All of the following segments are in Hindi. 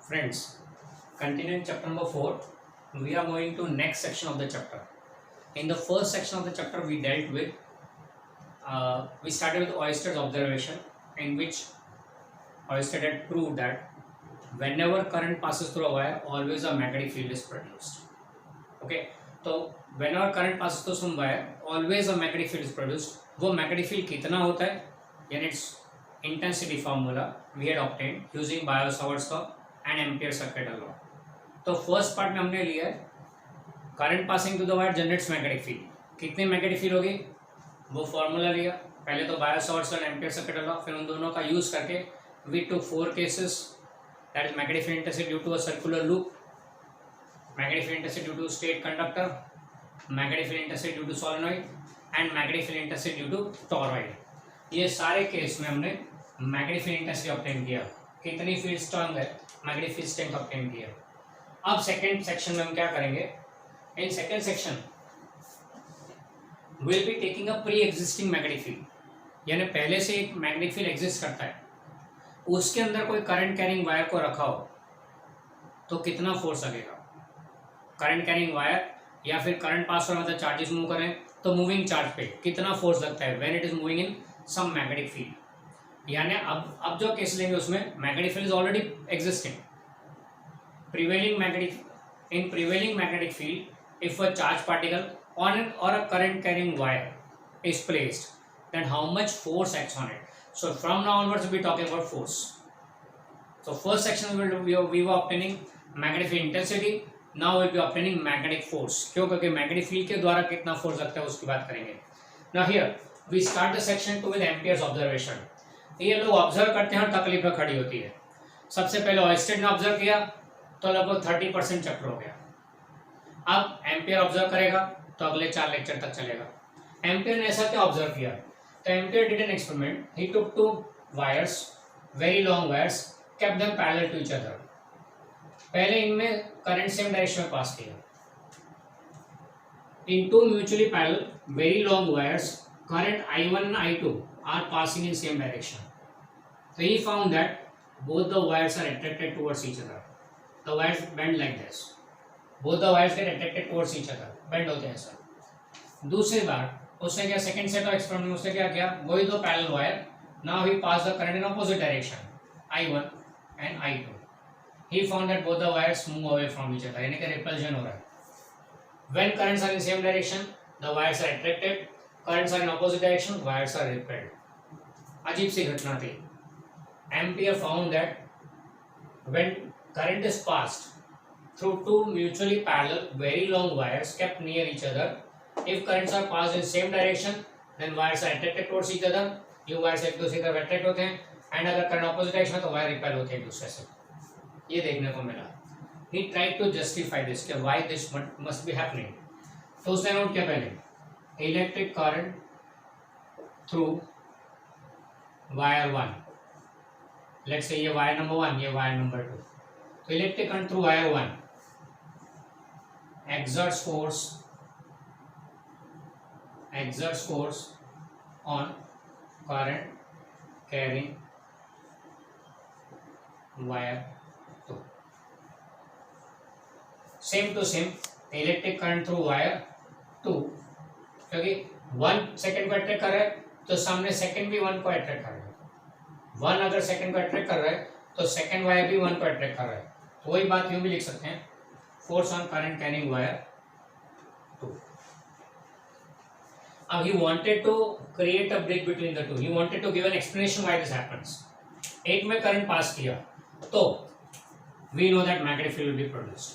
Friends, continuing chapter number 4, we are moving to next section of the chapter. In the first section of the chapter, we dealt with, we started with Oersted observation, in which Oersted had proved that whenever current passes through a wire, always a magnetic field is produced. Okay, so whenever current passes through some wire, always a magnetic field is produced. वो magnetic field कितना होता है? यानी its intensity formula we had obtained using Biot-Savart's law and Ampere-Circuital law. तो फर्स्ट पार्ट में हमने लिया है current passing to the wire generates magnetic field. कितनी मैग्नेटिक फील्ड होगी वो फॉर्मूला लिया. पहले तो बायो-सावर्ट्स और एम्पियर-सर्किटल लॉ, फिर उन दोनों का यूज करके we to 4 cases, that is magnetic field intensity due to a circular loop, magnetic field intensity due to straight conductor, magnetic field intensity due to solenoid and magnetic field intensity due to toroid. ये सारे केस में हमने मैग्नेटिक फील्ड इंटेंसिटी ऑब्टेन किया. कितनी फील्ड स्ट्रांग है, मैग्नेटिक फील्ड स्ट्रेंथ ऑब्टेन किया. अब सेकेंड सेक्शन में हम क्या करेंगे? In second section will be taking a pre existing magnetic field, यानी पहले से एक मैग्नेटिक फील्ड एग्जिस्ट करता है, उसके अंदर कोई करंट कैरिंग वायर को रखा हो तो कितना फोर्स लगेगा. करंट कैरिंग वायर या फिर करंट पास हो रहा मतलब चार्जेस मूव करें तो मूविंग चार्ज पे कितना फोर्स लगता है when it is moving in some magnetic field. यानी अब जो केस लेंगे उसमें magnetic field is already existing. prevailing magnetic field, if a charged particle on an or a current carrying wire is placed, then how much force acts on it. So from now onwards we'll be talking about force. So first section we were obtaining magnetic field intensity, now we'll be obtaining magnetic force. क्यों? क्योंकि magnetic field के द्वारा कितना force लगता है उसकी बात करेंगे. Now here we start the section 2 with Ampere's observation. ये लोग ऑब्जर्व करते हैं और तकलीफ खड़ी होती है. सबसे पहले ऑयस्टेड ने ऑब्जर्व किया तो लगभग 30% चैप्टर हो गया. अब एम्पियर ऑब्जर्व करेगा तो अगले 4 लेक्चर तक चलेगा. एम्पियर ने ऐसा क्या ऑब्जर्व किया? तो Ampere did an experiment. He took 2 wires, very long wires, kept them parallel to each other. पहले इनमें करंट सेम डायरेक्शन में पास किया. इन 2 mutually parallel very long wires, current I1 and I2 are passing in same direction. So he found that both the wires are attracted towards each other. The wires bend like this. Both the wires get attracted towards each other. Bend होते हैं सर. दूसरी बार उसने क्या, सेकंड सेट ऑफ एक्सपेरिमेंट में उसने क्या किया, वही दो parallel wire. Now he passed the current in opposite direction, I1 and I2. He found that both the wires move away from each other. यानी कि रिपल्जन हो रहा है. When currents are in same direction, the wires are attracted. Currents are in opposite direction, wires are repelled. अजीब सी घटना थी. Ampere found that when current is passed through 2 mutually parallel very long wires kept near each other, if currents are passed in same direction, then wires are attracted towards each other. ये wires एक दूसरे की तरफ attract होते हैं, and अगर current opposite direction है तो wire repel होते हैं एक दूसरे से. ये देखने को मिला. He tried to justify this कि why this must be happening. तो उसने नोट किया पहले, electric current through wire 1. Let's say ये wire number 1, ये wire number 2. तो electric current through wire 1 exerts force on current carrying wire 2. Same to same electric current through wire 2, क्योंकि 1 सेकेंड को अट्रैक्ट कर रहा है तो सामने सेकेंड भी 1 को अट्रैक्ट कर रहा है. 1 अगर सेकेंड को अट्रैक्ट कर रहा है तो सेकेंड वायर भी 1 को अट्रैक्ट कर रहा है. तो वही बात यूं भी लिख सकते हैं, force on current carrying wire 2. अब he wanted to create a bridge between the two. He wanted to give an explanation why this happens. एक में करंट पास किया तो we know that magnetic field will be produced.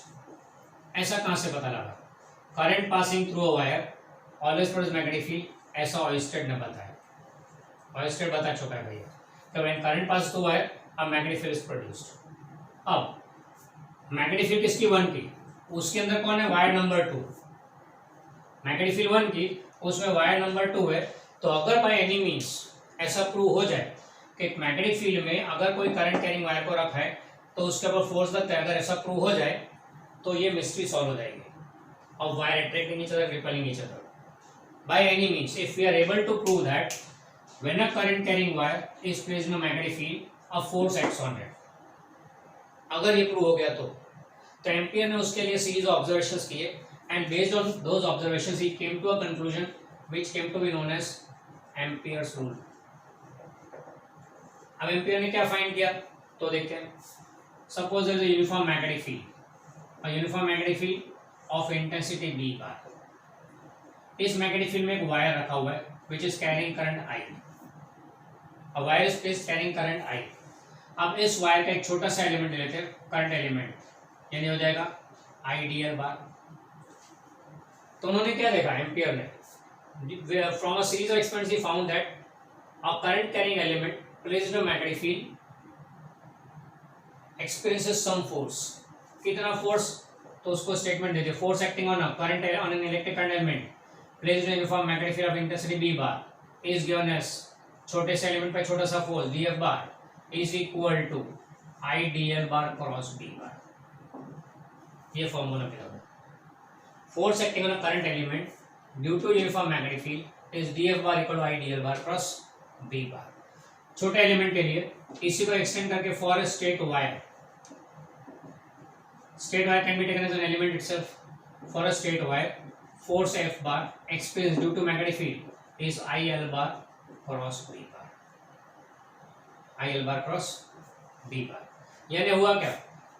ऐसा कहाँ से पता लगा? Current passing through a wire always produce magnetic field, ऐसा ऑयस्टेड ने बताया. ऑयस्टेड बता चुका है भैया. तो when current pass through wire a magnetic field is produced. अब मैग्नेटिक फील्ड किसकी 1 की, उसके अंदर कौन है, वायर नंबर 2. मैग्नेटिक फील्ड 1 की, उसमें वायर नंबर 2 है. तो अगर बाय एनी मीन्स ऐसा प्रूव हो जाए कि मैग्नेटिक फील्ड में अगर कोई करंट कैरिंग वायर को रखा है तो उसके ऊपर फोर्स लगता है, अगर ऐसा प्रूव हो जाए तो ये मिस्ट्री सॉल्व हो जाएगी. और wire attracting each other, repelling each other by any means. If we are able to prove that when a current carrying wire is placed in a magnetic field, a force acts on it. अगर ये प्रूव हो गया तो एम्पियर ने उसके लिए सीरीज ऑफ ऑब्जर्वेशंस किए and based on those observations he came to a conclusion which came to be known as Ampere's rule. अब एम्पियर ने क्या फाइंड किया तो देखते हैं। Suppose there is a uniform magnetic field, a uniform magnetic field of intensity B bar. इस मैग्नेटिक फील्ड में एक वायर रखा हुआ है which is carrying current I. A wire is placed carrying current आई। अब इस वायर का एक छोटा सा एलिमेंट ले लेते हैं, करंट एलिमेंट, यानी हो जाएगा आई डी एल बार। तो उन्होंने क्या देखा एम्पियर ने, from a series of experiments he found that a current carrying element placed in a magnetic field experiences some force. कितना फोर्स, तो उसको स्टेटमेंट देते, force acting on a current on an electric current element placed in uniform magnetic field of intensity B bar is given as, छोटे से एलिमेंट पे छोटा सा force d F bar is equal to I d l bar cross B bar. ये फॉर्मूला मिला हुआ। Force acting on a current element due to uniform magnetic field is d F bar equal to I d l bar cross B bar. छोटे एलिमेंट के लिए इसी को एक्सटेंड करके for a straight wire, straight wire can be taken as an element itself. For a straight wire, force F bar experienced due to magnetic field is IL bar cross B bar. IL bar cross B bar. यानी हुआ क्या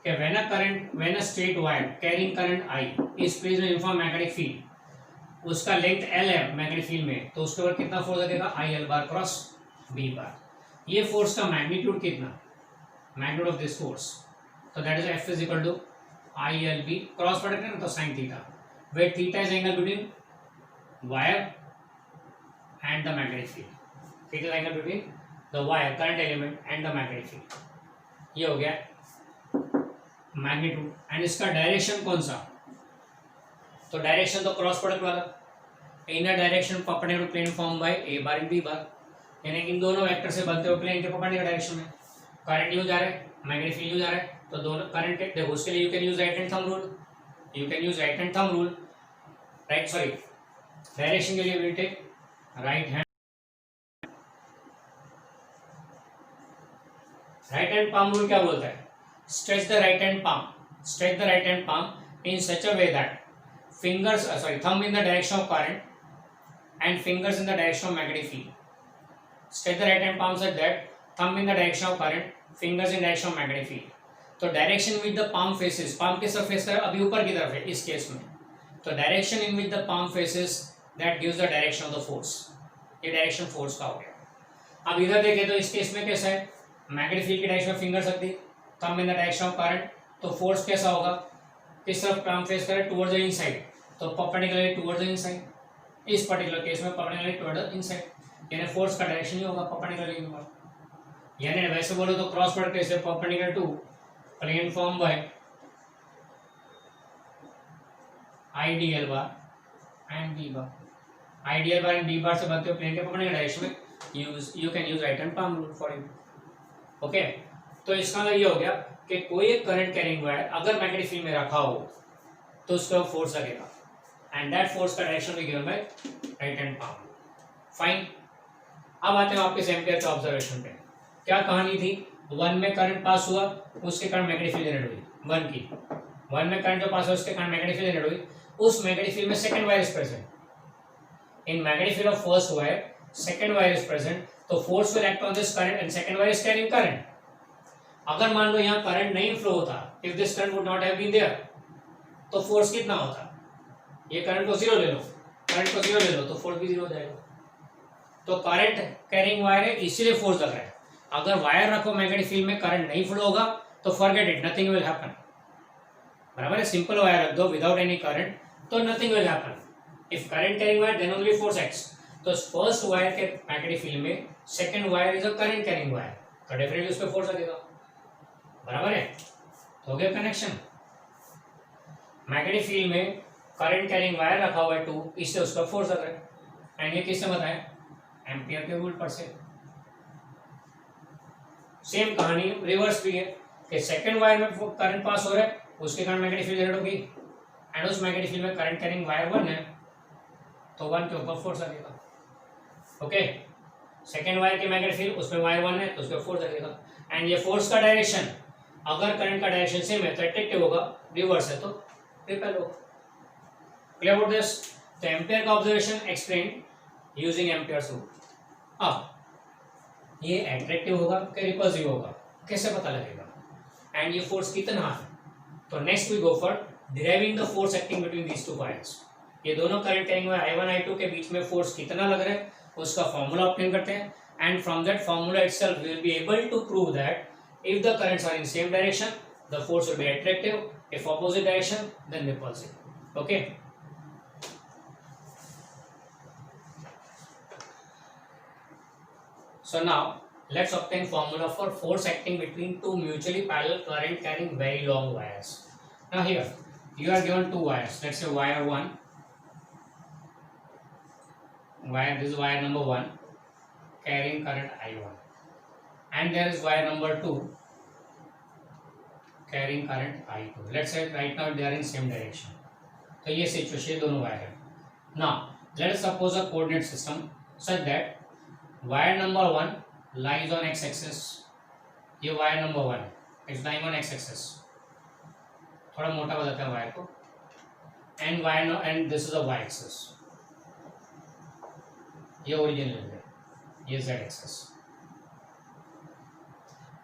कि when a straight wire carrying current I is placed in uniform magnetic field, उसका लेंथ L है मैग्नेटिक फील्ड में, तो उसके ऊपर कितना फोर्स लगेगा IL bar cross B bar. ये फोर्स का मैग्नीट्यूड कितना, मैग्नीट्यूड ऑफ दिस फोर्स, तो that is F is equal to ILB cross product है तो sine theta, where theta is angle between wire and the magnetic field. Theta is angle between the wire current element and the magnetic field. ये हो गया मैग्नीट्यूड। एंड इसका डायरेक्शन कौन सा, तो डायरेक्शन तो क्रॉस प्रोडक्ट वाला, inner direction perpendicular plane form by A bar in B bar, यानी इन दोनों वेक्टर से बनते हुए प्लेन के परपेंडिकुलर डायरेक्शन में करंट यूज आ रहा है, मैग्नेटिक फील्ड यूज आ रहा है, तो दोनों करंट देखो उसके लिए you can use right hand thumb rule, you can use right hand thumb rule, right sorry direction के लिए will take right hand palm rule. क्या बोलता है, stretch the right hand palm in such a way that fingers thumb in the direction of current and fingers in the direction of magnetic field. Stretch the right hand palm such that thumb in the direction of current, fingers in direction of magnetic field. तो direction with the palm faces, palm किस तरफ फेस कर रहा है, अभी ऊपर की तरफ है इस केस में, तो direction in with the palm faces that gives the direction of the force. ये डायरेक्शन फोर्स का हो गया। अब इधर देखें तो इस केस में कैसा है, मैग्नेटिक फील्ड की डायरेक्शन में फिंगर सकती, thumb in the direction of current, तो फोर्स कैसा होगा, किस तरफ पाम फेस करे, टुवर्ड्स द इनसाइड, तो परपेंडिकुलरली टुवर्ड्स द इनसाइड। इस पर्टिकुलर केस में परपेंडिकुलरली टुवर्ड्स द इनसाइड, यानी फोर्स का डायरेक्शन ही होगा परपेंडिकुलरली इनवर्ड। यानी वैसे बोलो तो क्रॉस प्रोडक्ट कैसे, perpendicular to plane form by IDL bar and B bar, IDL bar and B बार से बनते हुए प्लेन के परपेंडिकुलर डायरेक्शन में you can use right hand palm rule for it. Okay, तो इसका मतलब ये हो गया कि कोई एक करंट कैरिंग वायर अगर मैग्नेटिक फील्ड में रखा हो तो उसका फोर्स लगेगा एंड दैट फोर्स का direction will given by right hand palm rule. Fine, अब आते हैं आपके एम्पियर के ऑब्जर्वेशन पे। क्या कहानी थी, वन में करंट पास हुआ, उसके कारण मैग्नेटिक फील्ड जनरेट हुई, वन में करंट जो पास हुआ उसके कारण मैग्नेटिक फील्ड जनरेट हुई, उस मैग्नेटिक फील्ड में second wire is present. In magnetic field of first wire second wire is present, तो force will act on this current and second wire is carrying current. अगर मान लो यहाँ करंट नहीं फ्लो होता, if this current would not have been there, तो फोर्स कितना होता, ये करंट को जीरो ले लो, तो फोर्स भी जीरो हो जाएगा। तो करंट कैरिंग वायर है इसीलिए फोर्स लग रहा है। अगर वायर रखो मैग्नेटिक फील्ड में, करंट नहीं फ्लो होगा तो forget it, nothing will happen. बराबर है, सिंपल वायर रख दो विदाउट एनी करंट तो nothing will happen. If current carrying wire then only force acts. तो फर्स्ट वायर के मैग्नेटिक फील्ड में second wire is a current carrying wire, तो डेफिनेटली उस पर फोर्स लगेगा। बराबर है, हो गया कनेक्शन। मैग्नेटिक फील्ड में करंट कैरिंग वायर रखा हुआ है 2, इससे उसका फोर्स लग रहा है। एंड ये किससे बताया, एम्पियर के रूल पर से। सेम कहानी रिवर्स भी है कि सेकंड वायर में करंट पास हो रहा है, उसके कारण मैग्नेटिक फील्ड जनरेट होगी एंड उस मैग्नेटिक फील्ड में करंट कैरिंग वायर 1 है, तो 1 के ऊपर फोर्स लगेगा। ओके, सेकंड वायर की मैग्नेटिक फील्ड उसमें वायर 1 है तो उसके ऊपर फोर्स लगेगा। एंड ये फोर्स का डायरेक्शन अगर करंट का डायरेक्शन सेम है तो अट्रैक्टिव होगा, रिवर्स है तो रिपेल होगा। Clear about this? तो एम्पियर का observation explain using amperes rule. अब ये अट्रैक्टिव होगा कि रिपल्सिव होगा, कैसे पता लगेगा? एंड ये फोर्स कितना है? तो next we go for deriving the force acting between these two wires. ये दोनों current carrying wire I1 I2 के बीच में फोर्स कितना लग रहा है उसका फॉर्मूला ऑब्टेन करते हैं, and from that formula itself we will be able to prove that if the currents are in same direction the force will be attractive, if opposite direction then repulsive. Okay, so now let's obtain formula for force acting between two mutually parallel current carrying very long wires. Now here you are given two wires, let's say wire 1, this is wire number 1 carrying current I1, and there is wire number 2 carrying current I2. Let's say right now they are in same direction. तो ये सिचुएशन दोनों वायर है. Now let us suppose a coordinate system such that wire number 1 lies on x axis. ये wire number 1 is lying on x axis. थोड़ा मोटा बताते हैं वायर को. And this is a y axis. ये ओरिजिनल है, ये z axis.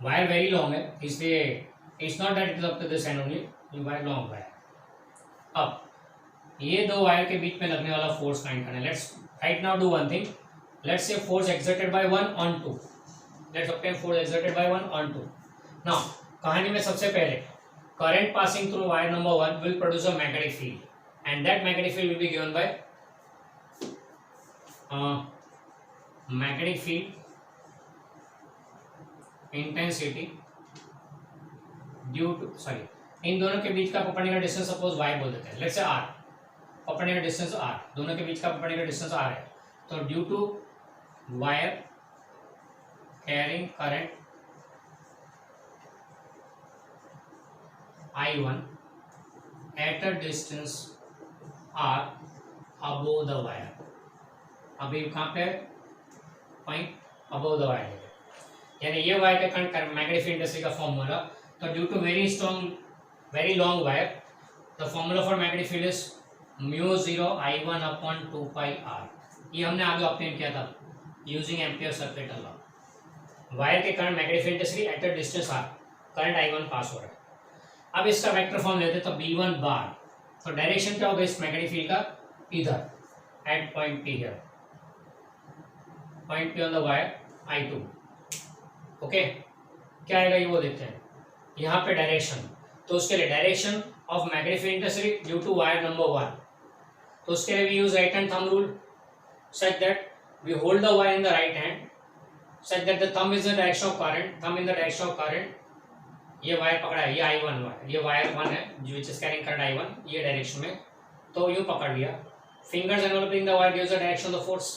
Wire very long है, इसलिए it's not that it is up to this end only, ये वायर लॉन्ग वायर. अब ये दो वायर के बीच में लगने वाला फोर्स फाइंड करना है. Let's write now do one thing. Let's say force exerted by 1 on 2. Let's obtain force exerted by 1 on 2. Now कहानी में सबसे पहले current passing through wire number 1 will produce a magnetic field and that magnetic field will be given by magnetic field intensity due to इन दोनों के बीच का परपेंडिकुलर डिस्टेंस सपोज y बोल देते हैं. Let's say r, perpendicular distance r, दोनों के बीच का परपेंडिकुलर डिस्टेंस r है. तो due to wire carrying current I1 at a distance r above the wire. अभी कहाँ पे पॉइंट अबोव द वायर, यानी ये वायर का करंट मैग्नेटिक फील्ड इंटेंसिटी का फॉर्मूला. तो due to very long wire the formula for magnetic field is μ0 I1 upon 2 pi r. ये हमने आगे ऑब्टेन किया था using ampere circuit law. Wire के current magnetic field intensity at a distance r, current I1 pass हो रहा है. अब इसका वेक्टर फॉर्म लेते तो B1 बार. तो डायरेक्शन क्या होगा इस मैग्नेटिक फील्ड का? इधर at point P here, point P on the wire I2. Okay, क्या आएगा ये वो देखते हैं. यहाँ पे डायरेक्शन, तो उसके लिए direction of magnetic field intensity due to wire number 1. तो उसके लिए we use right hand thumb rule such that we hold the wire in the right hand such that the thumb is in the direction of current, thumb in the direction of current. ये वायर पकड़ा है, ये I1 वायर, ये वायर 1 है which is carrying current I1, ये डायरेक्शन में. तो यूँ पकड़ लिया. Fingers enveloping the wire gives the direction of the force,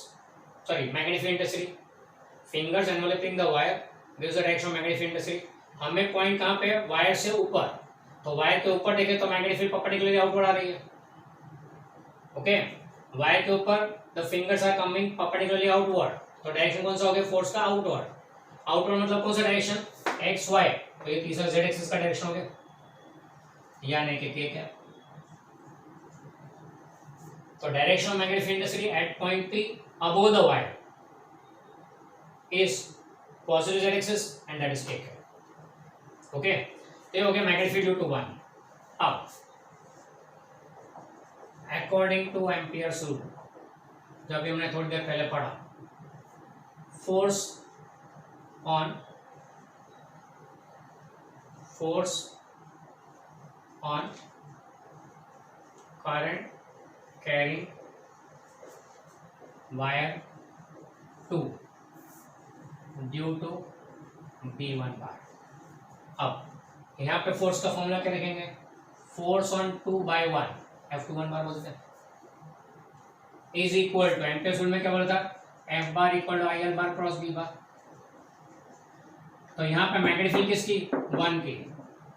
magnetic field intensity. Fingers enveloping the wire gives the direction of magnetic field intensity. हमें पॉइंट कहाँ पे है? वायर से ऊपर. तो वायर के ऊपर देखें तो मैग्नेटिक फील्ड परपेंडिकुलरली आउटवर्ड आ रही है. ओके, वायर के ऊपर the fingers are coming perpendicularly outward. तो डायरेक्शन कौन सा हो गया फोर्स का? आउटवर्ड. आउटवर्ड मतलब कौन सा डायरेक्शन? X Y. तो ये तीसरा जेड एक्सिस का डायरेक्शन हो गया, यानी कि के क्या. तो direction of magnetic field intensity eight point P above the wire is positive Z axis and that is के. ओके, ये हो गया मैग्नेटिक फील्ड ड्यू टू 1. अब अकॉर्डिंग टू एम्पियर्स रूल, जब हमने थोड़ी देर पहले पढ़ा, force on current carrying wire 2 due to B1 bar. अब यहाँ पे फोर्स का फॉर्मूला क्या लिखेंगे? फोर्स ऑन 2/1 F21 बार बोलते हैं is equal to, ampere rule में क्या बोला था? F bar equal to IL bar cross B bar. तो यहाँ पे मैग्नेटिक फील्ड किसकी? 1 की,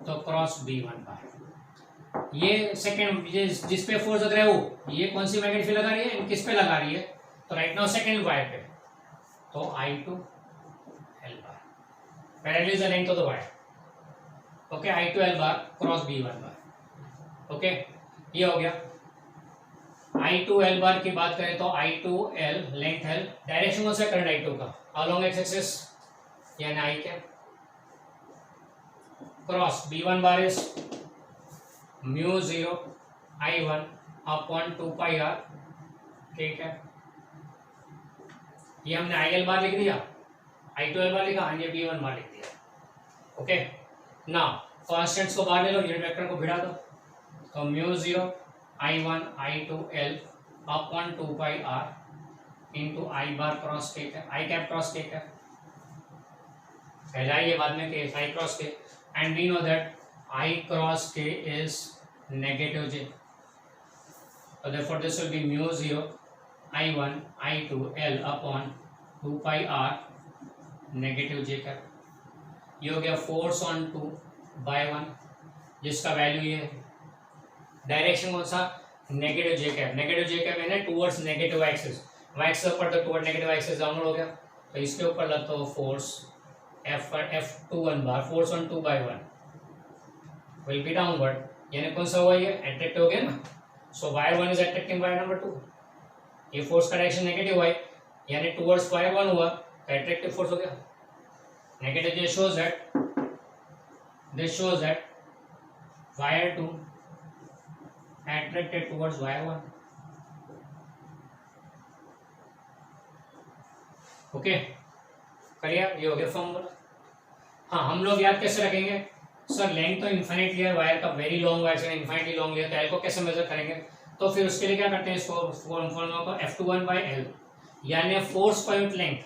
तो क्रॉस B1 बार. ये सेकंड जिस पे फोर्स लग रहा है वो, ये कौन सी मैग्नेटिक फील्ड लगा रही है? किस पे लगा रही है? तो राइट नाउ सेकंड वायर पे, तो I2 L bar. Parallel is the length of the wire. Okay, I2L bar cross B1 bar. Okay, ये हो गया। I2L बार की बात करें तो I2L लेंथ L, डायरेक्शन कौन सा करंट I2 का, अलोंग एक्स एक्सिस यानी I cap, cross B1 bar is mu 0 I1 upon 2 pi R, ठीक है। ये हमने IL बार लिख दिया, I2L बार लिखा, ये B1 बार लिख दिया। ओके, नाउ कॉन्स्टेंट्स को बाहर ले लो, यूनिट वेक्टर को भिड़ा दो, तो mu 0 I1 I2L upon 2 pi R into I bar cross K, I cap cross K, पहला ये बाद में K I cross K, and we know that I cross K is negative j, so therefore this will be mu 0 I1 I2L upon 2 pi R negative j cap. ये हो गया फोर्स ऑन 2 बाय 1, जिसका वैल्यू ये है। डायरेक्शन कौन सा, negative j cap, negative j cap है ना towards negative axis, y axis ऊपर तो टुवर्ड नेगेटिव एक्सिस डाउनवर्ड हो गया, तो इसके ऊपर लगता हो force F21 bar, force on 2 by 1 will be downward, यानी कौन सा हुआ, ये अट्रैक्ट हो गया ना, so wire 1 is attracting wire number 2, ये फोर्स का डायरेक्शन नेगेटिव y यानी टुवर्ड्स वायर 1 हुआ, तो अट्रैक्टिव फोर्स हो गया negative. This shows that wire 2 attracted towards wire 1। Okay, clear, ये हो गया फॉर्मूला। हाँ, हम लोग याद कैसे रखेंगे, सर लेंथ तो इन्फिनिट लिया है वायर का, वेरी लॉन्ग वायर से इन्फिनिटली लॉन्ग लिया, तो एल को कैसे मेजर करेंगे, तो फिर उसके लिए क्या करते हैं, इसको फॉर्मूला को F21 बाई एल, यानी force point length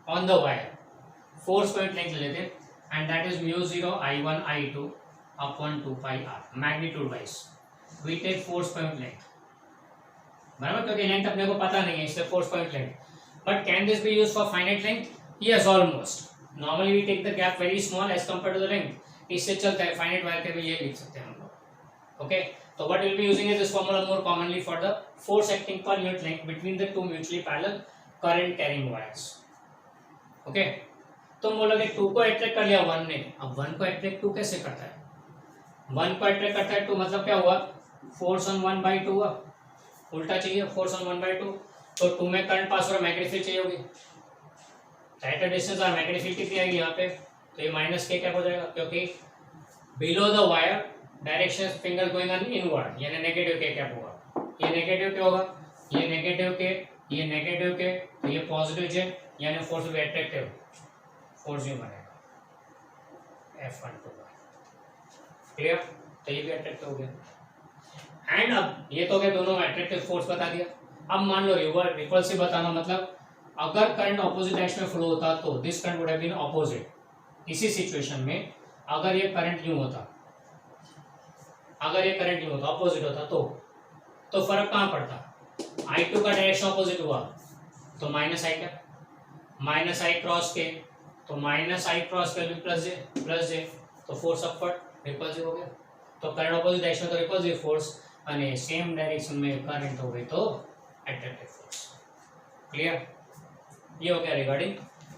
on the wire, force point length लेते हैं, and that is mu 0 I1 I2 upon 2 pi R, magnitude wise we take force point length, बराबर, क्योंकि लेंथ अपने को पता नहीं है इसलिए force point length. But can this be used for finite length, yes almost. Normally we take the gap very small as compare to the length, इससे चलता है, फाइनाइट वायर के भी ये लिख सकते हैं हम लोग। ओके, तो what will be using is this formula more commonly for the force acting per unit length between the two mutually parallel current carrying wires. Okay, तो हम बोलोगे 2 को अट्रैक्ट कर लिया 1 ने, अब 1 को अट्रैक्ट 2 कैसे करता है, 1 को अट्रैक्ट करता है 2, मतलब क्या हुआ, फोर्स ऑन 1 बाई 2 हुआ, उल्टा चाहिए फोर्स ऑन 1 बाई 2, तो 2 में करंट पास हो रहा, मैग्नेटिक फील्ड चाहिए होगी, टाइटर डिस्टेंस और मैग्नेटिक फील्ड कितनी आएगी यहाँ पे, तो ये माइनस के कैप हो जाएगा, क्योंकि below the wire direction finger going on inward, यानी नेगेटिव के कैप होगा, ये नेगेटिव के होगा, ये नेगेटिव के, ये नेगेटिव के, तो ये पॉजिटिव जे, यानी force will be attractive, force भी बनेगा F12 का, क्लियर, तो ये भी अट्रैक्टिव हो गया। एंड अब ये तो क्या दोनों अट्रैक्टिव फोर्स बता दिया, अब मान लो रिपल्सिव बताना, मतलब अगर करंट ऑपोजिट डायरेक्शन में फ्लो होता तो this current would have been opposite. इसी सिचुएशन में अगर ये करंट यूं होता, अगर ये करंट यूं होता, ऑपोजिट होता, तो फर्क कहाँ पड़ता, I2 का डायरेक्शन ऑपोजिट हुआ तो माइनस आई का, माइनस आई क्रॉस के, तो माइनस आई क्रॉस के प्लस जे, तो फोर्स अपवर्ड रिपल्सिव हो गया, तो करंट ऑपोजिट डायरेक्शन तो रिपल्सिव फोर्स, અને સેમ डायरेक्शन में करंट हो गई तो अट्रैक्टिव फोर्स। क्लियर, ये हो गया regarding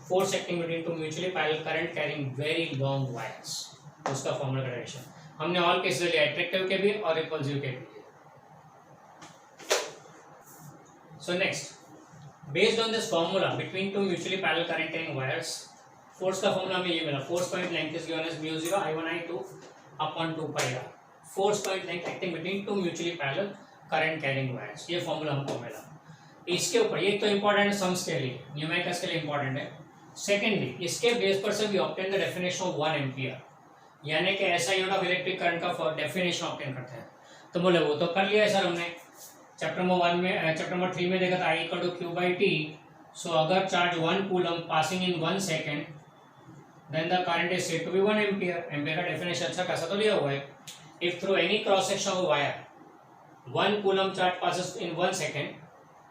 force acting between two mutually parallel current carrying very long wires, उसका फॉर्मूला का डायरेक्शन हमने ऑल केसेस लिया, अट्रैक्टिव के भी और रिपल्सिव के भी। So next, based on this formula between two mutually parallel current carrying wires, force का फॉर्मूला हमें ये मिला, force point length is given as mu 0 I1 I2 upon 2 pi R, force point length acting between two mutually parallel current carrying wires, ये फॉर्मूला हमको मिला। इसके ऊपर ये तो इंपॉर्टेंट है सम्स के लिए, न्यूमेरिकल्स के लिए इंपॉर्टेंट है। सेकेंडली, इसके बेस पर से भी obtain the definition of 1 ampere, यानी कि ऐसा यूनिट ऑफ इलेक्ट्रिक करंट का डेफिनेशन ऑब्टेन करते हैं। तो बोले वो तो कर लिया है सर हमने, चैप्टर नंबर 1 में, चैप्टर नंबर 3 में देखा था I = Q/T। सो अगर charge 1 coulomb passing in 1 second, then the current is said to be 1 ampere. Ampere का डेफिनेशन अच्छा खासा तो लिया हुआ है। If through any cross section of wire 1 coulomb charge passes in 1 second,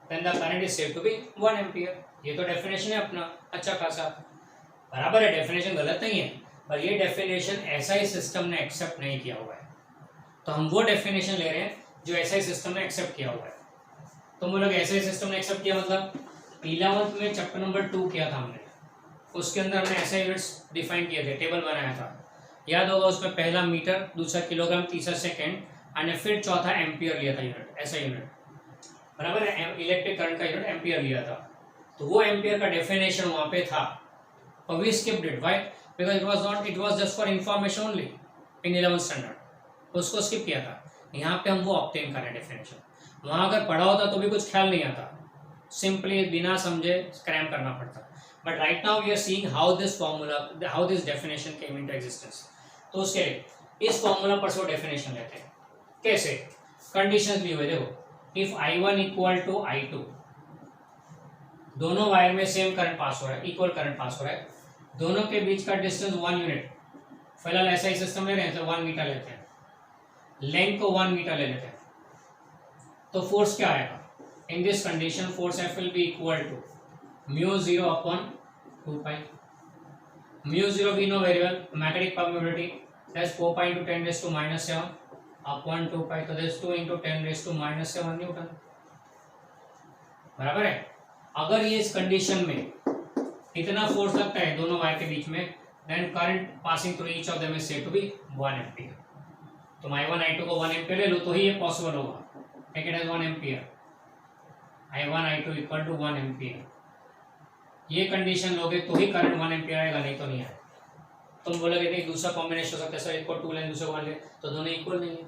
then the current is said to be 1 ampere। ये तो डेफिनेशन है अपना अच्छा खासा, बराबर है, डेफिनेशन गलत नहीं है, पर ये डेफिनेशन एसआई सिस्टम ने एक्सेप्ट नहीं किया हुआ है, तो हम वो डेफिनेशन ले रहे हैं जो एसआई सिस्टम ने एक्सेप्ट किया हुआ है। तो हम लोग एसआई सिस्टम ने एक्सेप्ट किया, मतलब 11th में चैप्टर नंबर 2 किया था हमने, उसके अंदर हमने एसआई यूनिट्स डिफाइन किए थे, टेबल बनाया था। याद होगा उसमें पहला मीटर, दूसरा किलोग्राम, तीसरा सेकेंड और फिर चौथा एम्पियर लिया था यूनिट, ऐसा यूनिट बराबर है। इलेक्ट्रिक करंट का यूनिट एम्पियर लिया था, तो वो एम्पियर का डेफिनेशन वहां पे था, और we skipped it. Why? Because it was just for information only in 11th standard, उसको स्किप किया था। यहाँ पे हम वो ऑब्टेन कर रहे हैं डेफिनेशन। वहां अगर पढ़ा होता तो भी कुछ ख्याल नहीं आता, सिंपली बिना समझे क्रैम करना पड़ता। But right now we are seeing how this formula, how this definition came into existence. तो उसके लिए इस फॉर्मूला पर से वो डेफिनेशन लेते हैं। कैसे? कंडीशंस ली हुई देखो, if I1 equal to I2, दोनों वायर में सेम करंट पास हो रहा है, इक्वल करंट पास हो रहा है, दोनों के बीच का डिस्टेंस 1 यूनिट, फिलहाल ऐसा ही सिस्टम ले रहे हैं तो 1 मीटर लेते हैं, लेंथ को 1 मीटर ले लेते हैं, तो फोर्स क्या आएगा? In this condition force F will be equal to μ0 upon 2 pi. μ0 we know very well, magnetic permittivity, that's 4 pi into 10⁻⁷ upon 2 pi, तो दैट्स 2 into 10⁻⁷ न्यूटन, बराबर है। अगर ये इस कंडीशन में इतना फोर्स लगता है दोनों वायर के बीच में, then current passing through each of them is said to be 1 ampere. तुम I1 I2 को 1 एम्पियर ले लो तो ही ये पॉसिबल होगा, take it as 1 ampere, I1 I2 equal to 1 ampere. ये कंडीशन लोगे तो ही करंट 1 एम्पियर आएगा, नहीं तो नहीं आएगा। तुम बोलोगे नहीं दूसरा कॉम्बिनेशन हो सकता है सर, एक को 2 ले दूसरे को 1 ले, तो दोनों इक्वल नहीं है,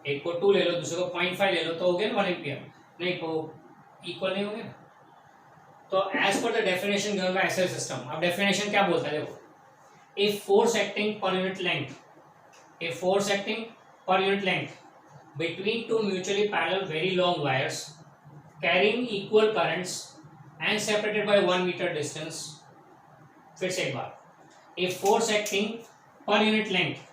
एक को 2 ले लो दूसरे को 0.5 ले लो तो हो गया 1 एम्पियर, नहीं तो इक्वल नहीं होंगे। तो as per the definition given by SI system, अब डेफिनेशन क्या बोलता है देखो, if force acting per unit length, if force acting per unit length between two mutually parallel very long wires carrying equal currents and separated by 1 meter distance, फिर से एक बार, if force acting per unit length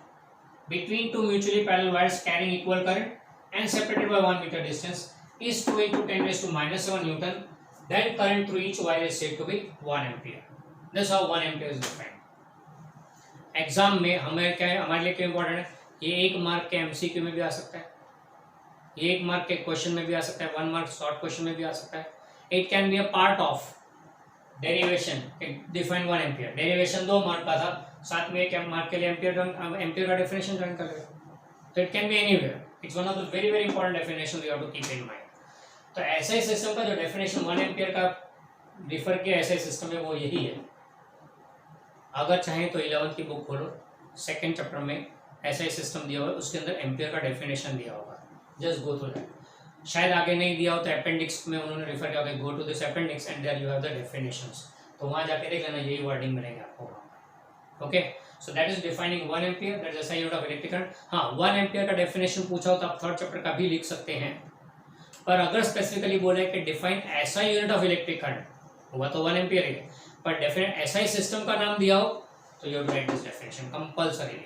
between two mutually parallel wires carrying equal current and separated by 1 meter distance is 2 into 10⁻⁷ Newton, then current through each wire is said to be 1 ampere. This is how 1 ampere is defined. Exam में हमें क्या है, हमारे लिए क्या इंपॉर्टेंट है, ये 1 मार्क के MCQ में भी आ सकता है, ये 1 मार्क के क्वेश्चन में भी आ सकता है, 1 मार्क शॉर्ट क्वेश्चन में भी आ सकता है। It can be a part of derivation, define 1 ampere, derivation 2 mark का था, साथ में 1 मार्क के लिए एम्पियर का डेफिनेशन ज्वाइन कर लेगा। तो it can be anywhere, it's one of the very very important definition we have to keep in mind. तो SI सिस्टम का जो डेफिनेशन 1 एम्पियर का रिफर किया SI सिस्टम में वो यही है। अगर चाहें तो 11th की बुक खोलो, सेकेंड चैप्टर में SI सिस्टम दिया हुआ है, उसके अंदर एम्पियर का डेफिनेशन दिया होगा, जस्ट गो थ्रू दैट। शायद आगे नहीं दिया हो तो अपेंडिक्स में उन्होंने रिफर किया होगा, go to this appendix and there you have the definitions, तो वहाँ जाके देख लेना, यही वर्डिंग मिलेंगे आपको। Okay, so that is defining 1 ampere, that is SI unit of electric current. हाँ, 1 एम्पियर का डेफिनेशन पूछा हो तो आप 3rd चैप्टर का भी लिख सकते हैं, पर अगर स्पेसिफिकली बोले कि define SI unit of electric current, हुआ तो 1 एम्पियर है, पर डेफिनेट SI सिस्टम का नाम दिया हो तो you write this definition compulsorily,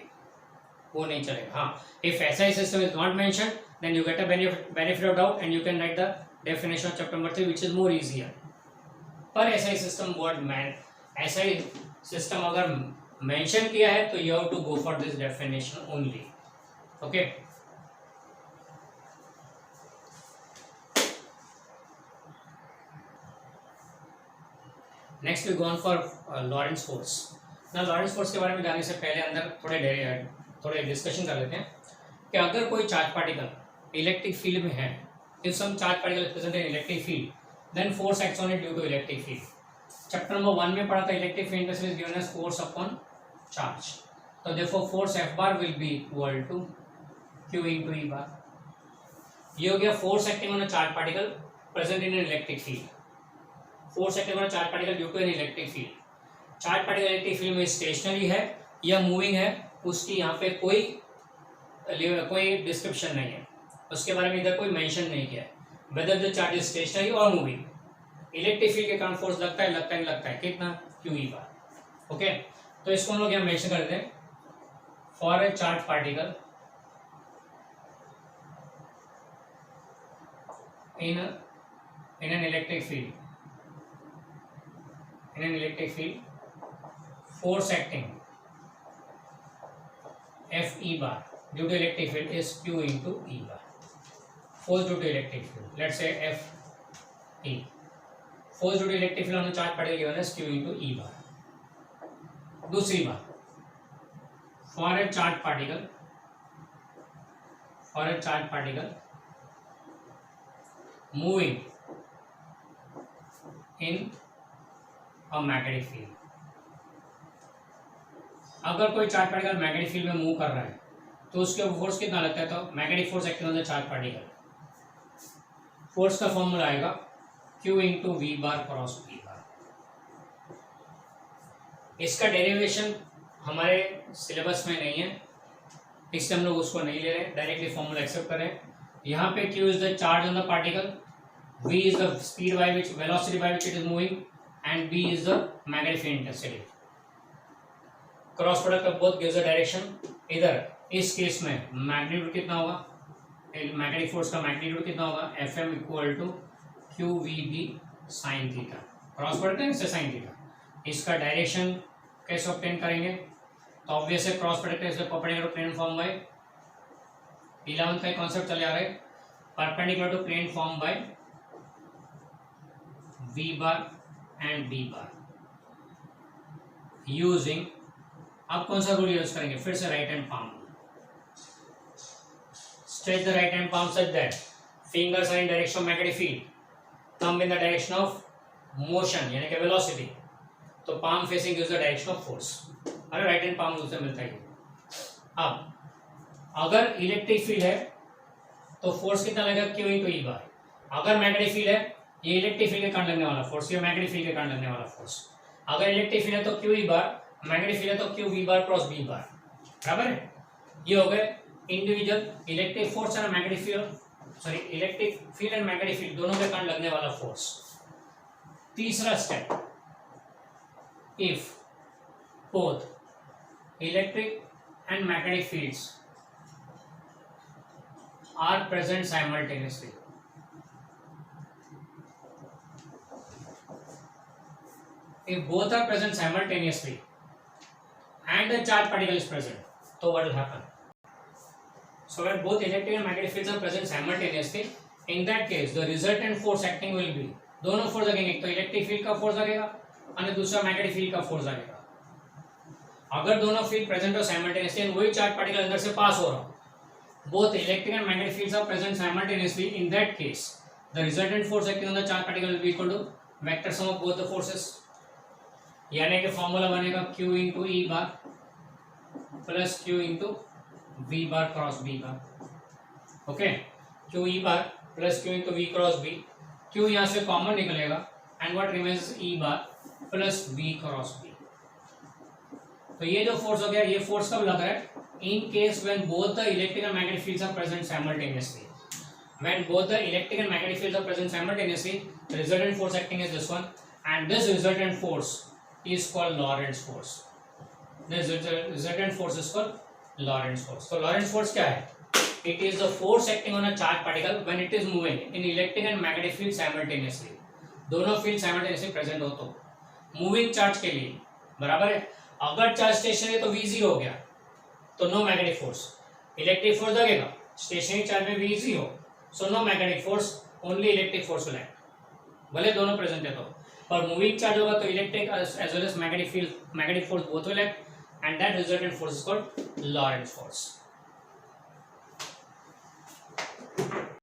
वो नहीं चलेगा। हाँ, if SI system is not mentioned then you get a benefit of doubt and you can write the definition of chapter number 3 which is more easier. पर SI सिस्टम वर्ड मैन, SI सिस्टम अगर मेंशन किया है तो you have to go for this definition only. Okay, next we go on for Lorentz force. ना लॉरेंट्ज फोर्स के बारे में जाने से पहले अंदर थोड़े डिस्कशन कर लेते हैं कि अगर कोई चार्ज पार्टिकल इलेक्ट्रिक फील्ड में है, if some charge particle is present in electric field then force acts on it due to electric field. Chapter number 1 में पढ़ा था electric field is given as force upon charge, तो therefore force F bar will be equal to Q into E bar. ये हो गया force acting on a charge particle present in an electric field, force acting on a charge particle due to an electric field. Charge particle electric field में स्टेशनरी है या मूविंग है, उसकी यहाँ पे कोई डिस्क्रिप्शन नहीं है, उसके बारे में इधर कोई मेंशन नहीं किया है, whether the charge is stationary और मूविंग। इलेक्ट्रिक फील्ड के कारण फोर्स लगता है कितना, QE बार। ओके, तो इसको हम लोग यहाँ मेंशन कर देते हैं, for a charge particle in an electric field, force acting Fe bar due to electric field is Q into E bar. Force due to electric field, let's say Fe. Force due to electric field on the charge particle given as Q into E bar. दूसरी बात, for a charged particle moving in a magnetic field. अगर कोई चार्ज पार्टिकल मैग्नेटिक फील्ड में मूव कर रहा है तो उसके फोर्स कितना लगता है, तो magnetic force acting on the charge particle, force का फॉर्मूला आएगा Q into V bar cross V bar. इसका डेरिवेशन हमारे सिलेबस में नहीं है, इससे हम लोग उसको नहीं ले रहे, डायरेक्टली फॉर्मूला एक्सेप्ट कर रहे हैं। यहाँ पे Q is the charge on the particle, V is the speed by which, velocity by which it is moving, and B is the magnetic field intensity. Cross product of both gives the direction. इधर इस केस में मैग्नीट्यूड कितना होगा, मैग्नेटिक फोर्स का मैग्नीट्यूड कितना होगा, Fm equal to QVB sine theta. Cross product है इससे साइन थीटा। इसका डायरेक्शन कैसे ऑब्टेन करेंगे, तो ऑब्वियस है क्रॉस प्रोडक्ट है इससे perpendicular to plane form by 11th का कॉन्सेप्ट चले आ रहे हैं, perpendicular to plane form by V bar and B bar using, आप कौन सा रूल यूज करेंगे, फिर से right hand palm. Stretch the right hand palm such that fingers are in direction of magnetic field, thumb in the direction of motion यानी कि वेलोसिटी, तो palm facing gives the direction of force. अरे राइट हैंड पाम उससे मिलता है। अब अगर इलेक्ट्रिक फील्ड है तो फोर्स कितना लगेगा, Q इंटू ई बार। अगर मैग्नेटिक फील्ड है, ये इलेक्ट्रिक फील्ड के कारण लगने वाला फोर्स, ये मैग्नेटिक फील्ड के कारण लगने वाला फोर्स। अगर इलेक्ट्रिक फील्ड है तो Q E bar, magnetic field है तो Q V bar cross B bar, बराबर है। ये हो गए individual electric force and magnetic field, sorry electric field and magnetic field दोनों के कारण लगने वाला फोर्स। तीसरा step, if both electric and magnetic fields are present simultaneously, if both are present simultaneously and the charge particle is present, so what will happen? So when both electric and magnetic fields are present simultaneously, in that case the resultant force acting will be, दोनों फोर्स लगेंगे, एक तो इलेक्ट्रिक फील्ड का फोर्स लगेगा और दूसरा मैग्नेटिक फील्ड का फोर्स लगेगा। अगर दोनों फील्ड प्रेजेंट हो साइमल्टेनियसली, वही चार्ज पार्टिकल अंदर से पास हो रहा, both electric and magnetic fields are present simultaneously, in that case the resultant force acting on the charge particle will be equal to vector sum of both the forces, यानी कि फॉर्मूला बनेगा Q into E bar plus Q into V bar cross B bar. Okay, Q E bar plus Q into V cross B, Q यहाँ से कॉमन निकलेगा and what remains E bar plus B cross B. तो ये जो फोर्स हो गया, ये फोर्स कब लग रहा है, in case when both the electric and magnetic fields are present simultaneously. When both the electric and magnetic fields are present simultaneously, the resultant force acting is this one, and this resultant force is called Lorentz force. This resultant force is called Lorentz force. So Lorentz force क्या है? It is the force acting on a charged particle when it is moving in electric and magnetic field simultaneously. दोनों field simultaneously present हो तो moving charge के लिए, बराबर है। अगर चार्ज स्टेशनरी है तो V0 हो गया, तो no magnetic force, electric force लगेगा, स्टेशनरी चार्ज में V0 हो, so no magnetic force, only electric force will act, भले दोनों प्रेजेंट है तो। पर मूविंग चार्ज होगा तो electric as well as magnetic field, magnetic force both will act, and that resultant force is called Lorentz force.